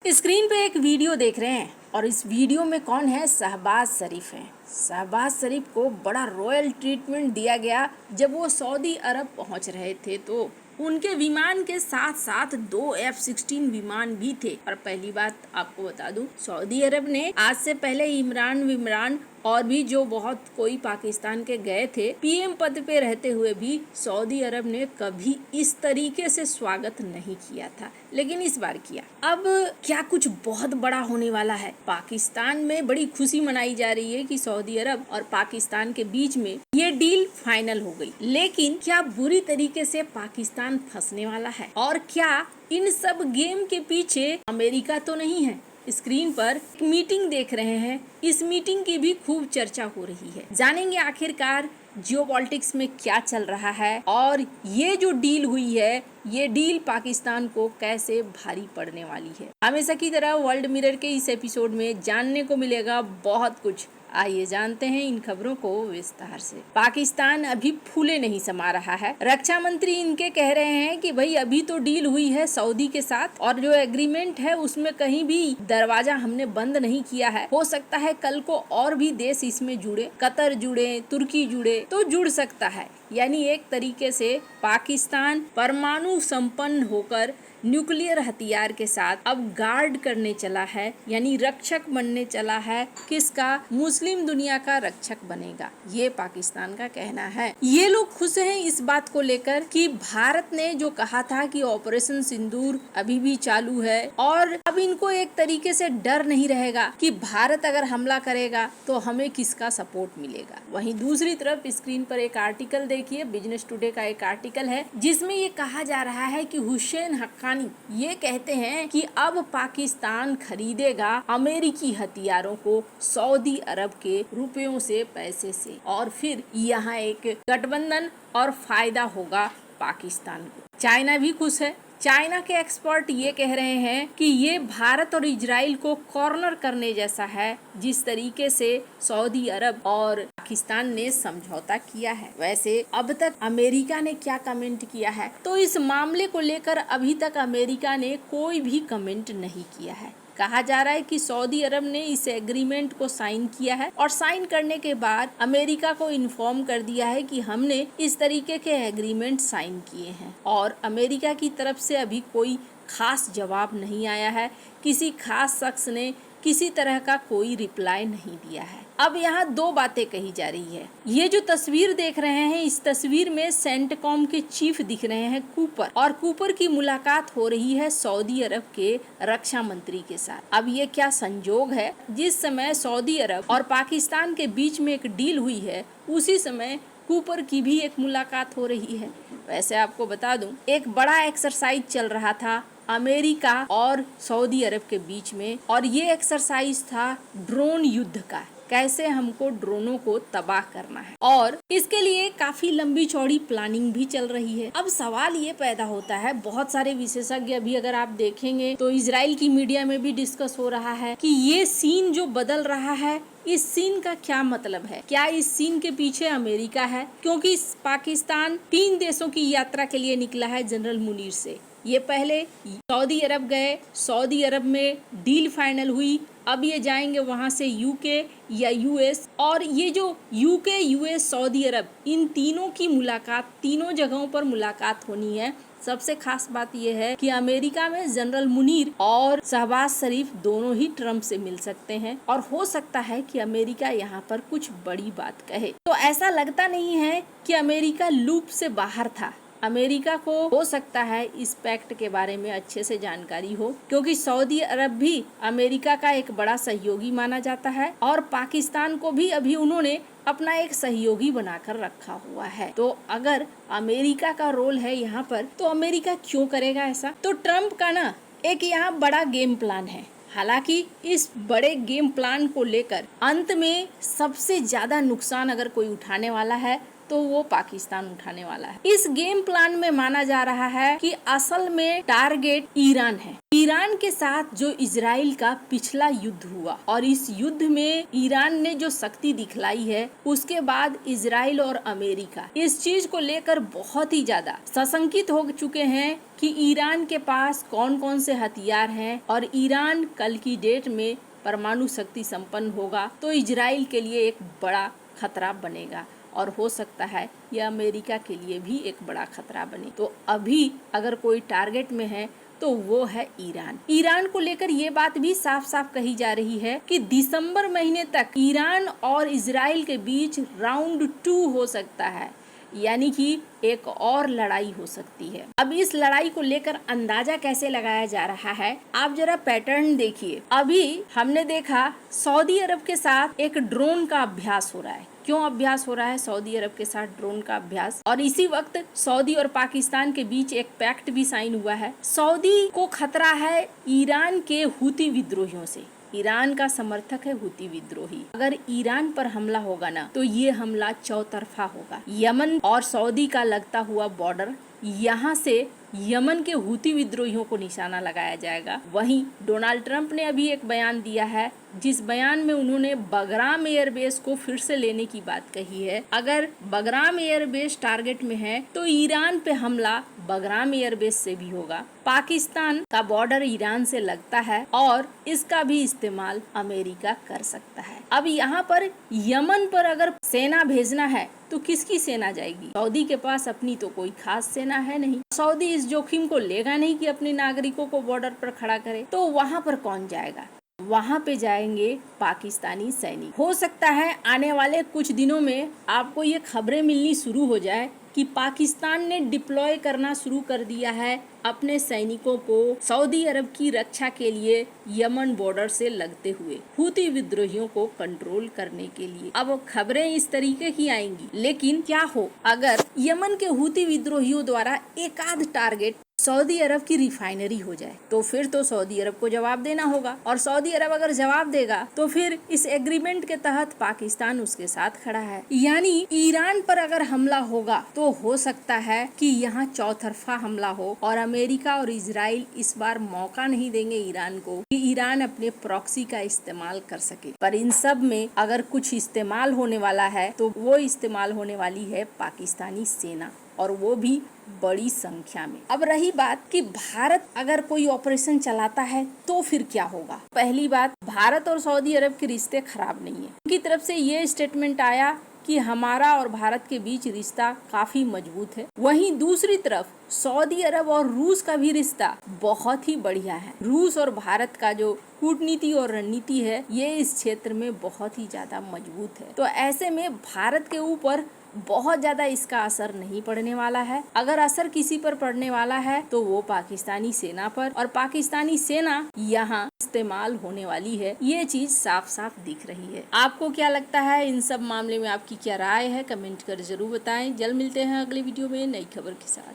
Screen पे एक video देख रहे हैं और इस वीडियो में कौन है? शहबाज शरीफ है। शहबाज शरीफ को बड़ा रॉयल ट्रीटमेंट दिया गया जब वो सऊदी अरब पहुंच रहे थे, तो उनके विमान के साथ साथ 2 F-16 विमान भी थे। और पहली बात आपको बता दूं, सऊदी अरब ने आज से पहले इमरान और भी जो बहुत कोई पाकिस्तान के गए थे पीएम पद पे रहते हुए भी सऊदी अरब ने कभी इस तरीके से स्वागत नहीं किया था, लेकिन इस बार किया। अब क्या कुछ बहुत बड़ा होने वाला है? पाकिस्तान में बड़ी खुशी मनाई जा रही है कि सऊदी अरब और पाकिस्तान के बीच में ये डील फाइनल हो गई, लेकिन क्या बुरी तरीके से पाकिस्तान फंसने वाला है? और क्या इन सब गेम के पीछे अमेरिका तो नहीं है? स्क्रीन पर एक मीटिंग देख रहे हैं, इस मीटिंग की भी खूब चर्चा हो रही है। जानेंगे आखिरकार जियोपॉलिटिक्स में क्या चल रहा है और ये जो डील हुई है, ये डील पाकिस्तान को कैसे भारी पड़ने वाली है। हमेशा की तरह वर्ल्ड मिरर के इस एपिसोड में जानने को मिलेगा बहुत कुछ। आइए जानते हैं इन खबरों को विस्तार से। पाकिस्तान अभी फूले नहीं समा रहा है। रक्षा मंत्री इनके कह रहे हैं कि भाई अभी तो डील हुई है सऊदी के साथ और जो एग्रीमेंट है उसमें कहीं भी दरवाजा हमने बंद नहीं किया है। हो सकता है कल को और भी देश इसमें जुड़े, कतर जुड़े, तुर्की जुड़े तो जुड़ सकता है। यानी एक तरीके से पाकिस्तान परमाणु संपन्न होकर न्यूक्लियर हथियार के साथ अब गार्ड करने चला है, यानी रक्षक बनने चला है। किसका? मुस्लिम दुनिया का रक्षक बनेगा, ये पाकिस्तान का कहना है। ये लोग खुश हैं इस बात को लेकर कि भारत ने जो कहा था कि ऑपरेशन सिंदूर अभी भी चालू है और अब इनको एक तरीके से डर नहीं रहेगा कि भारत अगर हमला करेगा तो हमें किसका सपोर्ट मिलेगा। वहीं दूसरी तरफ स्क्रीन पर एक आर्टिकल देखिए, बिजनेस टुडे का एक आर्टिकल है जिसमें ये कहा जा रहा है कि हुसैन हक्कानी ये कहते हैं कि अब पाकिस्तान खरीदेगा अमेरिकी हथियारों को सऊदी अरब के रुपयों से, पैसे से, और फिर यहाँ एक गठबंधन और फायदा होगा पाकिस्तान को। चाइना भी खुश है। चाइना के एक्सपर्ट ये कह रहे हैं कि ये भारत और इजराइल को कॉर्नर करने जैसा है, जिस तरीके से सऊदी अरब और पाकिस्तान ने समझौता किया है। वैसे अब तक अमेरिका ने क्या कमेंट किया है, तो इस मामले को लेकर अभी तक अमेरिका ने कोई भी कमेंट नहीं किया है। कहा जा रहा है कि सऊदी अरब ने इस एग्रीमेंट को साइन किया है और साइन करने के बाद अमेरिका को इन्फॉर्म कर दिया है कि हमने इस तरीके के एग्रीमेंट साइन किए हैं, और अमेरिका की तरफ से अभी कोई खास जवाब नहीं आया है। किसी खास शख्स ने किसी तरह का कोई रिप्लाई नहीं दिया है। अब यहाँ 2 बातें कही जा रही है। ये जो तस्वीर देख रहे हैं, इस तस्वीर में सेंटकॉम के चीफ दिख रहे हैं कूपर, और कूपर की मुलाकात हो रही है सऊदी अरब के रक्षा मंत्री के साथ। अब ये क्या संजोग है, जिस समय सऊदी अरब और पाकिस्तान के बीच में एक डील हुई है, उसी समय कूपर की भी एक मुलाकात हो रही है। वैसे आपको बता दूं, एक बड़ा एक्सरसाइज चल रहा था अमेरिका और सऊदी अरब के बीच में, और ये एक्सरसाइज था ड्रोन युद्ध का। कैसे हमको ड्रोनों को तबाह करना है, और इसके लिए काफी लंबी चौड़ी प्लानिंग भी चल रही है। अब सवाल ये पैदा होता है, बहुत सारे विशेषज्ञ अभी अगर आप देखेंगे तो इजराइल की मीडिया में भी डिस्कस हो रहा है कि ये सीन जो बदल रहा है, इस सीन का क्या मतलब है? क्या इस सीन के पीछे अमेरिका है? क्योंकि पाकिस्तान 3 देशों की यात्रा के लिए निकला है जनरल मुनीर से। ये पहले सऊदी अरब गए, सऊदी अरब में डील फाइनल हुई, अब ये जाएंगे वहां से यूके या यूएस, और ये जो यूके, यूएस, सऊदी अरब, इन तीनों की मुलाकात, तीनों जगहों पर मुलाकात होनी है। सबसे खास बात यह है कि अमेरिका में जनरल मुनीर और शहबाज शरीफ दोनों ही ट्रम्प से मिल सकते हैं, और हो सकता है कि अमेरिका यहाँ पर कुछ बड़ी बात कहे। तो ऐसा लगता नहीं है कि अमेरिका लूप से बाहर था। अमेरिका को हो सकता है इस पैक्ट के बारे में अच्छे से जानकारी हो, क्योंकि सऊदी अरब भी अमेरिका का एक बड़ा सहयोगी माना जाता है, और पाकिस्तान को भी अभी उन्होंने अपना एक सहयोगी बनाकर रखा हुआ है। तो अगर अमेरिका का रोल है यहाँ पर, तो अमेरिका क्यों करेगा ऐसा? तो ट्रम्प का ना एक यहाँ बड़ा गेम प्लान है। हालांकि इस बड़े गेम प्लान को लेकर अंत में सबसे ज्यादा नुकसान अगर कोई उठाने वाला है तो वो पाकिस्तान उठाने वाला है। इस गेम प्लान में माना जा रहा है कि असल में टारगेट ईरान है। ईरान के साथ जो इजराइल का पिछला युद्ध हुआ और इस युद्ध में ईरान ने जो शक्ति दिखलाई है, उसके बाद इजराइल और अमेरिका इस चीज को लेकर बहुत ही ज्यादा सशंकित हो चुके हैं कि ईरान के पास कौन कौन से हथियार हैं और ईरान कल की डेट में परमाणु शक्ति संपन्न होगा तो इजराइल के लिए एक बड़ा खतरा बनेगा और हो सकता है यह अमेरिका के लिए भी एक बड़ा खतरा बने। तो अभी अगर कोई टारगेट में है तो वो है ईरान। ईरान को लेकर ये बात भी साफ साफ कही जा रही है कि दिसंबर महीने तक ईरान और इजराइल के बीच राउंड 2 हो सकता है, यानी कि एक और लड़ाई हो सकती है। अब इस लड़ाई को लेकर अंदाजा कैसे लगाया जा रहा है, आप जरा पैटर्न देखिए। अभी हमने देखा सऊदी अरब के साथ एक ड्रोन का अभ्यास हो रहा है। क्यों अभ्यास हो रहा है सऊदी अरब के साथ ड्रोन का अभ्यास? और इसी वक्त सऊदी और पाकिस्तान के बीच एक पैक्ट भी साइन हुआ है। सऊदी को खतरा है ईरान के हुती विद्रोहियों से। ईरान का समर्थक है हुती विद्रोही। अगर ईरान पर हमला होगा ना तो ये हमला चौतरफा होगा। यमन और सऊदी का लगता हुआ बॉर्डर, यहाँ से यमन के हुती विद्रोहियों को निशाना लगाया जाएगा। वहीं डोनाल्ड ट्रंप ने अभी एक बयान दिया है, जिस बयान में उन्होंने बगराम एयरबेस को फिर से लेने की बात कही है। अगर बगराम एयरबेस टारगेट में है तो ईरान पे हमला बगराम एयरबेस से भी होगा। पाकिस्तान का बॉर्डर ईरान से लगता है और इसका भी इस्तेमाल अमेरिका कर सकता है। अब यहाँ पर यमन पर अगर सेना भेजना है तो किसकी सेना जाएगी? सऊदी के पास अपनी तो कोई खास सेना है नहीं। सऊदी इस जोखिम को लेगा नहीं कि अपने नागरिकों को बॉर्डर पर खड़ा करे, तो वहाँ पर कौन जाएगा? वहाँ पे जाएंगे पाकिस्तानी सैनिक। हो सकता है आने वाले कुछ दिनों में आपको ये खबरें मिलनी शुरू हो जाए कि पाकिस्तान ने डिप्लॉय करना शुरू कर दिया है अपने सैनिकों को सऊदी अरब की रक्षा के लिए यमन बॉर्डर से लगते हुए हुती विद्रोहियों को कंट्रोल करने के लिए। अब खबरें इस तरीके की आएंगी, लेकिन क्या हो अगर यमन के हुती विद्रोहियों द्वारा एक आध टारगेट सऊदी अरब की रिफाइनरी हो जाए, तो फिर तो सऊदी अरब को जवाब देना होगा। और सऊदी अरब अगर जवाब देगा तो फिर इस एग्रीमेंट के तहत पाकिस्तान उसके साथ खड़ा है। यानी ईरान पर अगर हमला होगा तो हो सकता है कि यहाँ चौतरफा हमला हो और अमेरिका और इजराइल इस बार मौका नहीं देंगे ईरान को कि ईरान अपने प्रॉक्सी का इस्तेमाल कर सके। पर इन सब में अगर कुछ इस्तेमाल होने वाला है तो वो इस्तेमाल होने वाली है पाकिस्तानी सेना, और वो भी बड़ी संख्या में। अब रही बात कि भारत अगर कोई ऑपरेशन चलाता है तो फिर क्या होगा। पहली बात, भारत और सऊदी अरब के रिश्ते खराब नहीं है। उनकी तरफ से ये स्टेटमेंट आया कि हमारा और भारत के बीच रिश्ता काफी मजबूत है। वहीं दूसरी तरफ सऊदी अरब और रूस का भी रिश्ता बहुत ही बढ़िया है। रूस और भारत का जो कूटनीति और रणनीति है ये इस क्षेत्र में बहुत ही ज्यादा मजबूत है। तो ऐसे में भारत के ऊपर बहुत ज्यादा इसका असर नहीं पड़ने वाला है। अगर असर किसी पर पड़ने वाला है तो वो पाकिस्तानी सेना पर, और पाकिस्तानी सेना यहाँ इस्तेमाल होने वाली है। ये चीज साफ साफ दिख रही है। आपको क्या लगता है इन सब मामले में? आपकी क्या राय है? कमेंट कर जरूर बताएं। जल्द मिलते हैं अगले वीडियो में नई खबर के साथ।